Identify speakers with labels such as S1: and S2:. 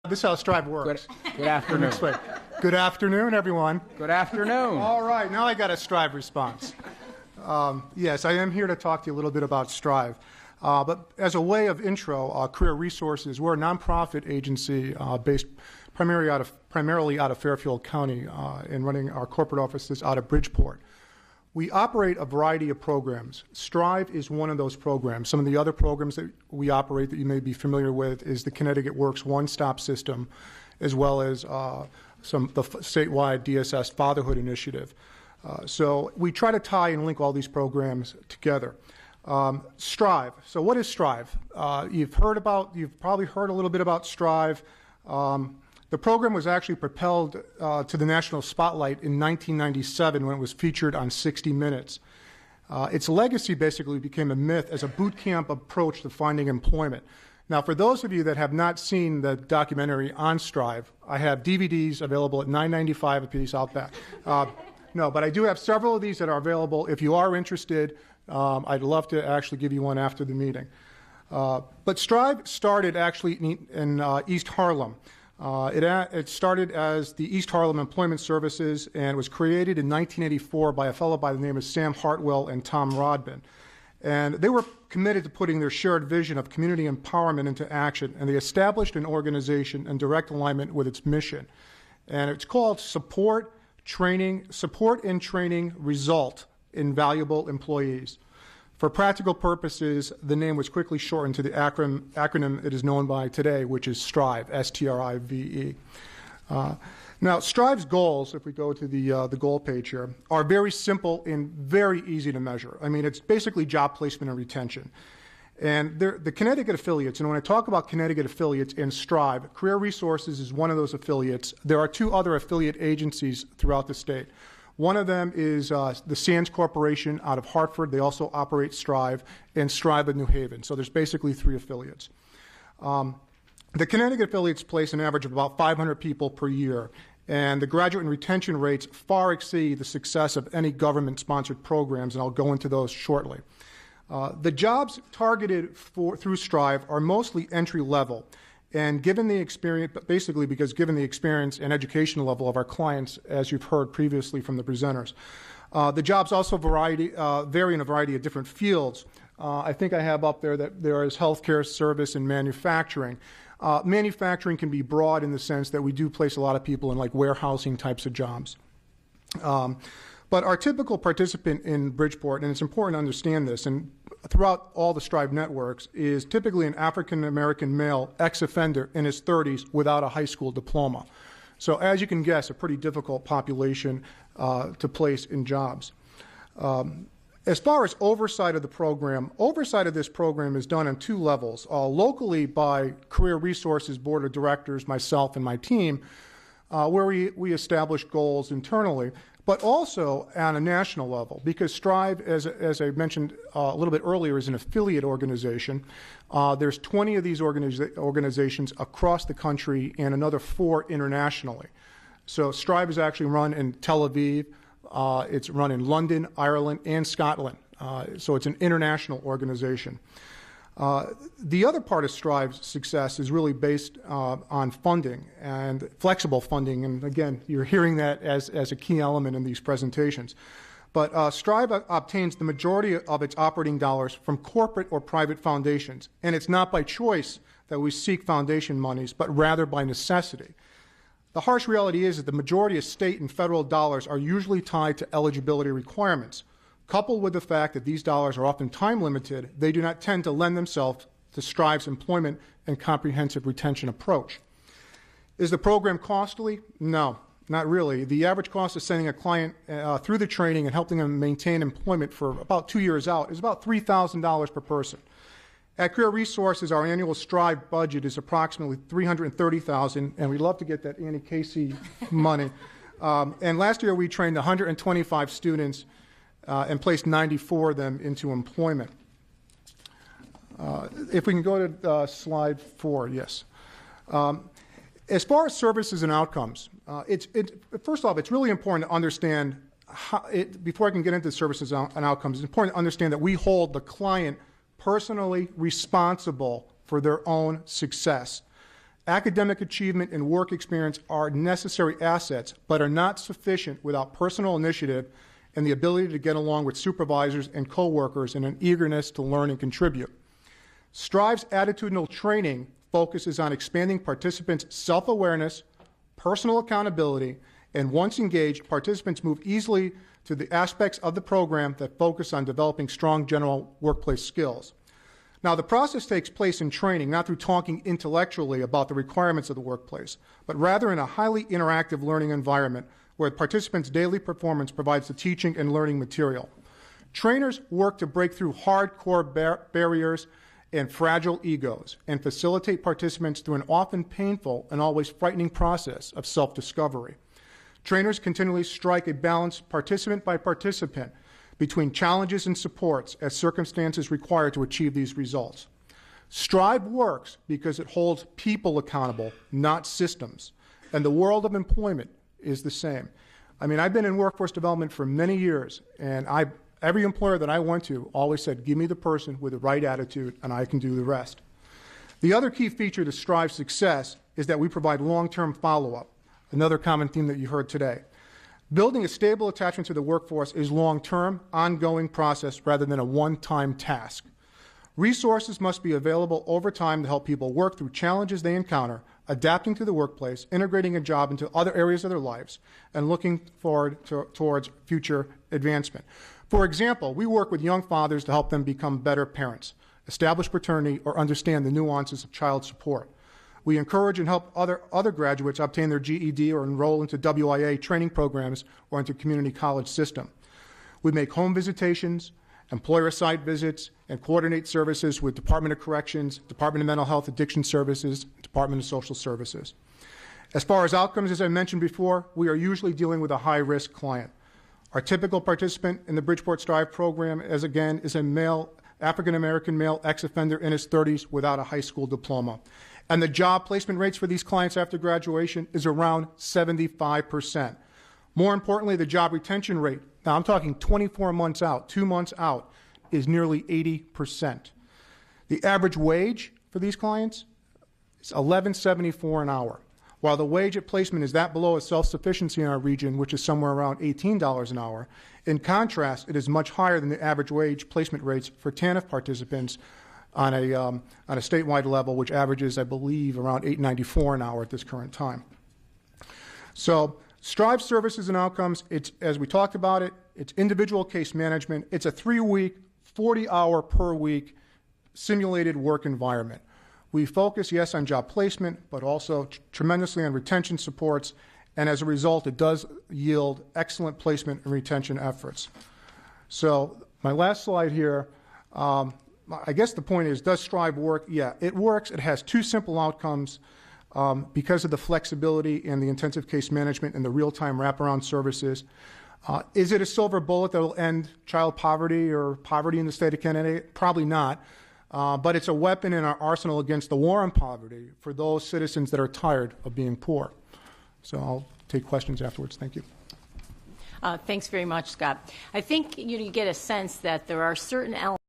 S1: This is how Strive works.
S2: Good afternoon.
S1: Good afternoon, everyone.
S2: Good afternoon.
S1: All right, now I got a Strive response. Yes, I am here to talk to you a little bit about Strive. But as a way of intro, Career Resources, we're a nonprofit agency based primarily out of Fairfield County and running our corporate offices out of Bridgeport. We operate a variety of programs. Strive is one of those programs. Some of the other programs that we operate that you may be familiar with is the Connecticut Works One-Stop System, as well as the statewide DSS Fatherhood Initiative. So we try to tie and link all these programs together. Strive. So what is Strive? You've probably heard a little bit about Strive. The program was actually propelled to the national spotlight in 1997 when it was featured on 60 Minutes. Its legacy basically became a myth as a boot camp approach to finding employment. Now, for those of you that have not seen the documentary on Strive, I have DVDs available at $9.95 a piece out back. No, but I do have several of these that are available. If you are interested, I'd love to actually give you one after the meeting. But Strive started actually in East Harlem. It started as the East Harlem Employment Services and was created in 1984 by a fellow by the name of Sam Hartwell and Tom Rodman. And they were committed to putting their shared vision of community empowerment into action, and they established an organization in direct alignment with its mission. And it's called Support and Training Result Invaluable Employees. For practical purposes, the name was quickly shortened to the acronym it is known by today, which is STRIVE, S-T-R-I-V-E. Now, Strive's goals, if we go to the goal page here, are very simple and very easy to measure. I mean, it's basically job placement and retention. And the Connecticut affiliates, and when I talk about Connecticut affiliates and Strive, Career Resources is one of those affiliates. There are two other affiliate agencies throughout the state. One of them is the Sands Corporation out of Hartford. They also operate Strive, and Strive in New Haven. So there's basically three affiliates. The Connecticut affiliates place an average of about 500 people per year, and the graduate and retention rates far exceed the success of any government-sponsored programs, and I'll go into those shortly. The jobs targeted through Strive are mostly entry-level. And given the experience, but basically because given the experience and educational level of our clients, as you've heard previously from the presenters, the jobs also vary in a variety of different fields. I think I have up there that there is healthcare, service, and manufacturing. Manufacturing can be broad in the sense that we do place a lot of people in like warehousing types of jobs. But our typical participant in Bridgeport, and it's important to understand this, and throughout all the Strive networks, is typically an African-American male ex-offender in his 30s without a high school diploma. So as you can guess, a pretty difficult population to place in jobs. As far as oversight of the program, oversight of this program is done on two levels, locally by Career Resources Board of Directors, myself and my team, where we establish goals internally, but also on a national level, because Strive, as I mentioned a little bit earlier, is an affiliate organization. There's 20 of these organizations across the country and another 4 internationally. So Strive is actually run in Tel Aviv. It's run in London, Ireland, and Scotland. So it's an international organization. The other part of Strive's success is really based on funding and flexible funding, and again, you're hearing that as a key element in these presentations. But Strive obtains the majority of its operating dollars from corporate or private foundations, and it's not by choice that we seek foundation monies, but rather by necessity. The harsh reality is that the majority of state and federal dollars are usually tied to eligibility requirements. Coupled with the fact that these dollars are often time-limited, they do not tend to lend themselves to Strive's employment and comprehensive retention approach. Is the program costly? No, not really. The average cost of sending a client through the training and helping them maintain employment for about 2 years out is about $3,000 per person. At Career Resources, our annual Strive budget is approximately $330,000, and we'd love to get that Annie Casey money. And last year, we trained 125 students and placed 94 of them into employment. If we can go to slide 4, yes. As far as services and outcomes, first off, it's really important to understand, before I can get into services and outcomes, it's important to understand that we hold the client personally responsible for their own success. Academic achievement and work experience are necessary assets, but are not sufficient without personal initiative and the ability to get along with supervisors and coworkers and an eagerness to learn and contribute. Strive's attitudinal training focuses on expanding participants' self-awareness, personal accountability, and once engaged, participants move easily to the aspects of the program that focus on developing strong general workplace skills. Now, the process takes place in training, not through talking intellectually about the requirements of the workplace, but rather in a highly interactive learning environment where participants' daily performance provides the teaching and learning material. Trainers work to break through hardcore barriers and fragile egos and facilitate participants through an often painful and always frightening process of self-discovery. Trainers continually strike a balance participant by participant between challenges and supports as circumstances require to achieve these results. Strive works because it holds people accountable, not systems, and the world of employment is the same. I mean, I've been in workforce development for many years, and every employer that I went to always said, give me the person with the right attitude and I can do the rest. The other key feature to Strive's success is that we provide long-term follow-up, another common theme that you heard today. Building a stable attachment to the workforce is long-term, ongoing process rather than a one-time task. Resources must be available over time to help people work through challenges they encounter, adapting to the workplace, integrating a job into other areas of their lives, and looking forward towards future advancement. For example, we work with young fathers to help them become better parents, establish paternity, or understand the nuances of child support. We encourage and help other graduates obtain their GED or enroll into WIA training programs or into community college system. We make home visitations, employer site visits, and coordinate services with Department of Corrections, Department of Mental Health Addiction Services, Department of Social Services. As far as outcomes, as I mentioned before, we are usually dealing with a high-risk client. Our typical participant in the Bridgeport Strive program, is a male, African-American male ex-offender in his 30s without a high school diploma. And the job placement rates for these clients after graduation is around 75%. More importantly, the job retention rate, now I'm talking 24 months out, 2 months out, is nearly 80%. The average wage for these clients is $11.74 an hour. While the wage at placement is that below a self-sufficiency in our region, which is somewhere around $18 an hour, in contrast, it is much higher than the average wage placement rates for TANF participants on a statewide level, which averages, I believe, around $8.94 an hour at this current time. So Strive services and outcomes, it's, as we talked about it, it's individual case management. It's a 3-week, 40-hour per week simulated work environment. We focus, yes, on job placement, but also tremendously on retention supports, and as a result, it does yield excellent placement and retention efforts. So my last slide here, I guess the point is, does Strive work? Yeah, it works. It has 2 simple outcomes because of the flexibility and the intensive case management and the real-time wraparound services. Is it a silver bullet that will end child poverty or poverty in the state of Connecticut? Probably not. But it's a weapon in our arsenal against the war on poverty for those citizens that are tired of being poor. So I'll take questions afterwards. Thank you.
S2: Thanks very much, Scott. I think you get a sense that there are certain elements